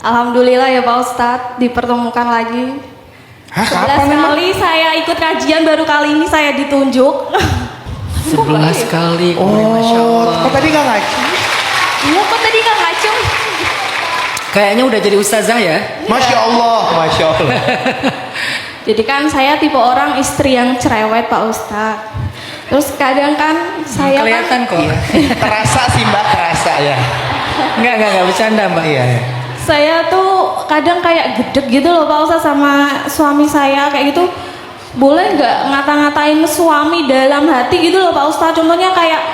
Alhamdulillah ya Pak Ustadz, dipertemukan lagi. Hah, 11 kapan emang? kali saya ikut kajian, baru kali ini saya ditunjuk. 11 kali. Masya Oh, Allah. kok tadi nggak ngaji? Iya, kok tadi nggak ngaco? Kayaknya udah jadi ustazah ya. Masya Allah, Masya Allah. Jadi kan saya tipe orang istri yang cerewet Pak Ustadz. Terus kadang kan saya Kelihatan kok. Terasa sih Mbak, terasa ya. Enggak bercanda Mbak. Iya. saya tuh kadang kayak gedek gitu loh Pak Ustadz sama suami saya kayak gitu. Boleh nggak ngata-ngatain suami dalam hati gitu loh Pak Ustadz? Contohnya kayak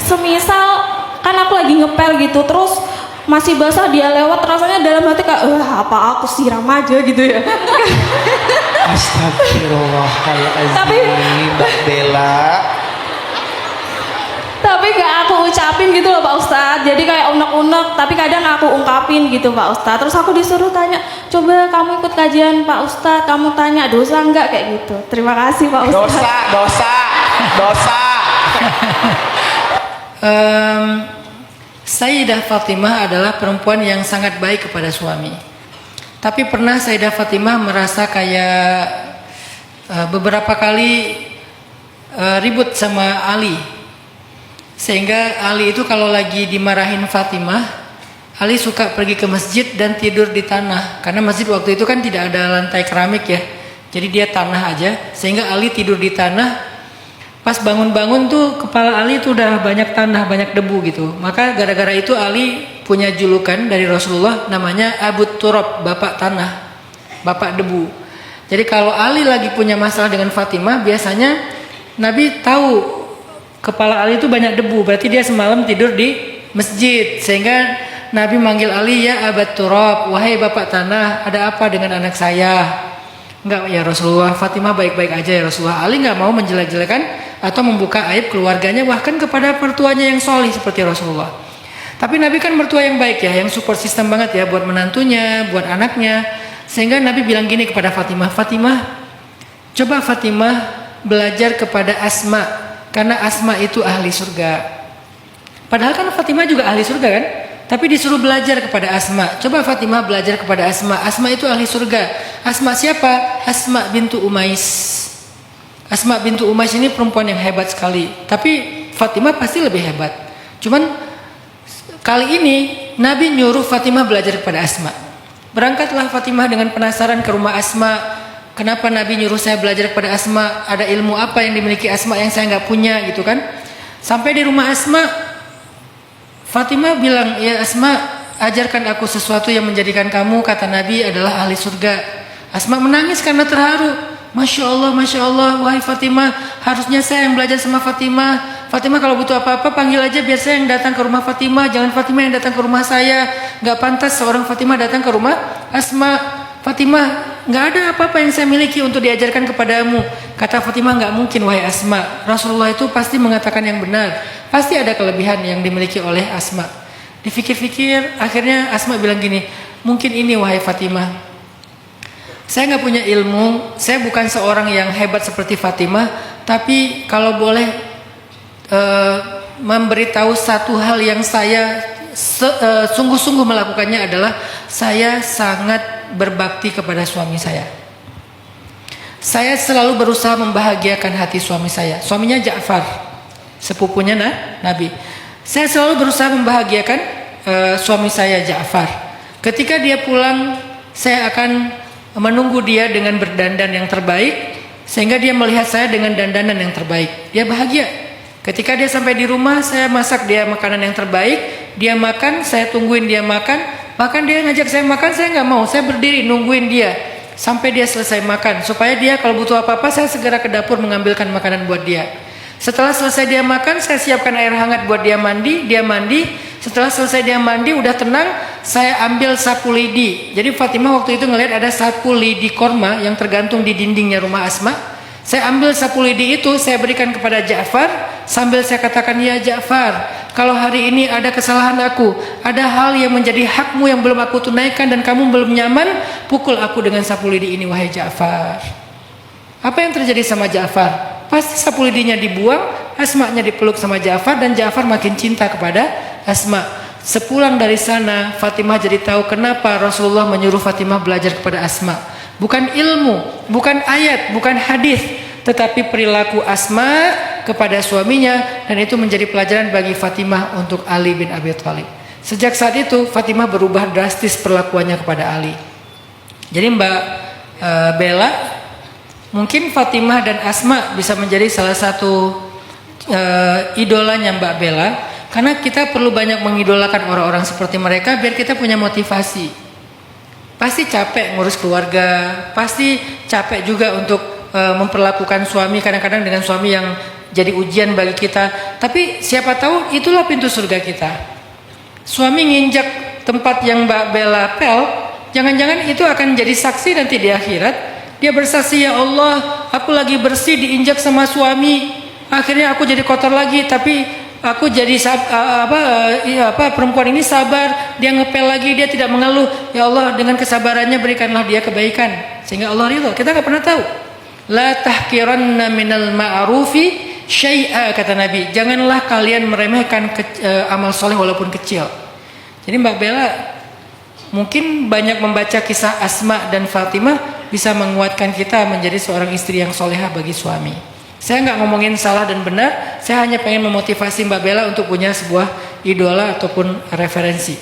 semisal kan aku lagi ngepel gitu, terus masih basah dia lewat, rasanya dalam hati kayak apa aku siram aja gitu ya. Astagfirullahaladzim. Tapi- Mbak Bella. Tapi nggak aku ucapin gitu loh Pak Ustadz. Jadi kayak unek-unek, tapi kadang aku ungkapin gitu Pak Ustadz. Terus aku disuruh tanya, coba kamu ikut kajian Pak Ustadz, kamu tanya dosa nggak kayak gitu. Terima kasih Pak Ustadz. Dosa. Sayyidah Fatimah adalah perempuan yang sangat baik kepada suami. Tapi pernah Sayyidah Fatimah merasa kayak beberapa kali ribut sama Ali. Sehingga Ali itu kalau lagi dimarahin Fatimah, Ali suka pergi ke masjid dan tidur di tanah. Karena masjid waktu itu kan tidak ada lantai keramik ya. Jadi dia tanah aja, sehingga Ali tidur di tanah. Pas bangun-bangun tuh kepala Ali tuh udah banyak tanah, banyak debu gitu. Maka gara-gara itu Ali punya julukan dari Rasulullah namanya Abu Turab, bapak tanah, bapak debu. Jadi kalau Ali lagi punya masalah dengan Fatimah, biasanya Nabi tahu kepala Ali itu banyak debu, berarti dia semalam tidur di masjid. Sehingga Nabi manggil Ali, ya Abu Turab, wahai bapak tanah, ada apa dengan anak saya? Enggak ya Rasulullah, Fatimah baik-baik aja ya Rasulullah. Ali nggak mau menjelek-jelekan atau membuka aib keluarganya, bahkan kepada mertuanya yang solih seperti Rasulullah. Tapi Nabi kan mertua yang baik ya, yang support system banget ya buat menantunya, buat anaknya. Sehingga Nabi bilang gini kepada Fatimah, Fatimah, coba Fatimah belajar kepada Asma, karena Asma itu ahli surga. Padahal kan Fatimah juga ahli surga kan? Tapi disuruh belajar kepada Asma. Coba Fatimah belajar kepada Asma. Asma itu ahli surga. Asma siapa? Asma bintu Umais. Asma bintu Umais ini perempuan yang hebat sekali. Tapi Fatimah pasti lebih hebat. Cuman kali ini Nabi nyuruh Fatimah belajar kepada Asma. Berangkatlah Fatimah dengan penasaran ke rumah Asma. Kenapa Nabi nyuruh saya belajar kepada Asma? Ada ilmu apa yang dimiliki Asma yang saya nggak punya gitu kan? Sampai di rumah Asma, Fatimah bilang, ya Asma, ajarkan aku sesuatu yang menjadikan kamu, kata Nabi, adalah ahli surga. Asma menangis karena terharu. Masya Allah, wahai Fatimah, harusnya saya yang belajar sama Fatimah. Fatimah kalau butuh apa-apa panggil aja, biar saya yang datang ke rumah Fatimah. Jangan Fatimah yang datang ke rumah saya. Gak pantas seorang Fatimah datang ke rumah Asma. Fatimah, gak ada apa-apa yang saya miliki untuk diajarkan kepadamu. Kata Fatimah, gak mungkin wahai Asma. Rasulullah itu pasti mengatakan yang benar. Pasti ada kelebihan yang dimiliki oleh Asma. Dipikir-pikir, akhirnya Asma bilang gini, mungkin ini wahai Fatimah, saya gak punya ilmu, saya bukan seorang yang hebat seperti Fatimah, tapi kalau boleh memberitahu satu hal yang saya sungguh-sungguh melakukannya adalah saya sangat berbakti kepada suami saya. Saya selalu berusaha membahagiakan hati suami saya. Suaminya Ja'far, sepupunya Nabi. Saya selalu berusaha membahagiakan suami saya Ja'far. Ketika dia pulang, saya akan menunggu dia dengan berdandan yang terbaik, sehingga dia melihat saya dengan dandanan yang terbaik. Dia bahagia. Ketika dia sampai di rumah, saya masak dia makanan yang terbaik, dia makan, saya tungguin dia makan. Bahkan dia ngajak saya makan, saya nggak mau, saya berdiri nungguin dia sampai dia selesai makan, supaya dia kalau butuh apa-apa saya segera ke dapur mengambilkan makanan buat dia. Setelah selesai dia makan, saya siapkan air hangat buat dia mandi, dia mandi. Setelah selesai dia mandi, udah tenang, saya ambil sapu lidi. Jadi Fatimah waktu itu ngelihat ada sapu lidi korma yang tergantung di dindingnya rumah Asma. Saya ambil sapu lidi itu, saya berikan kepada Ja'far sambil saya katakan, ya Ja'far, kalau hari ini ada kesalahan aku, ada hal yang menjadi hakmu yang belum aku tunaikan dan kamu belum nyaman, pukul aku dengan sapu lidi ini wahai Ja'far. Apa yang terjadi sama Ja'far? Pasti sapu lidinya dibuang, Asma'nya dipeluk sama Ja'far, dan Ja'far makin cinta kepada Asma. Sepulang dari sana, Fatimah jadi tahu kenapa Rasulullah menyuruh Fatimah belajar kepada Asma. Bukan ilmu, bukan ayat, bukan hadis, tetapi perilaku Asma kepada suaminya, dan itu menjadi pelajaran bagi Fatimah untuk Ali bin Abi Thalib. Sejak saat itu Fatimah berubah drastis perlakuannya kepada Ali. Jadi Mbak Bella, mungkin Fatimah dan Asma bisa menjadi salah satu idolanya Mbak Bella, karena kita perlu banyak mengidolakan orang-orang seperti mereka biar kita punya motivasi. Pasti capek ngurus keluarga, pasti capek juga untuk memperlakukan suami kadang-kadang dengan suami yang jadi ujian bagi kita. Tapi siapa tahu itulah pintu surga kita. Suami nginjak tempat yang Mbak Bella pel, jangan-jangan itu akan jadi saksi nanti di akhirat. Dia bersaksi, ya Allah, aku lagi bersih diinjak sama suami, akhirnya aku jadi kotor lagi, tapi aku jadi perempuan ini sabar, dia ngepel lagi, dia tidak mengeluh. Ya Allah, dengan kesabarannya berikanlah dia kebaikan sehingga Allah ridho. Kita nggak pernah tahu. La tahkiranna minal ma'rufi syai'a, kata Nabi. Janganlah kalian meremehkan amal soleh walaupun kecil. Jadi Mbak Bella mungkin banyak membaca kisah Asma dan Fatimah bisa menguatkan kita menjadi seorang istri yang solehah bagi suami. Saya nggak ngomongin salah dan benar, saya hanya pengen memotivasi Mbak Bella untuk punya sebuah idola ataupun referensi.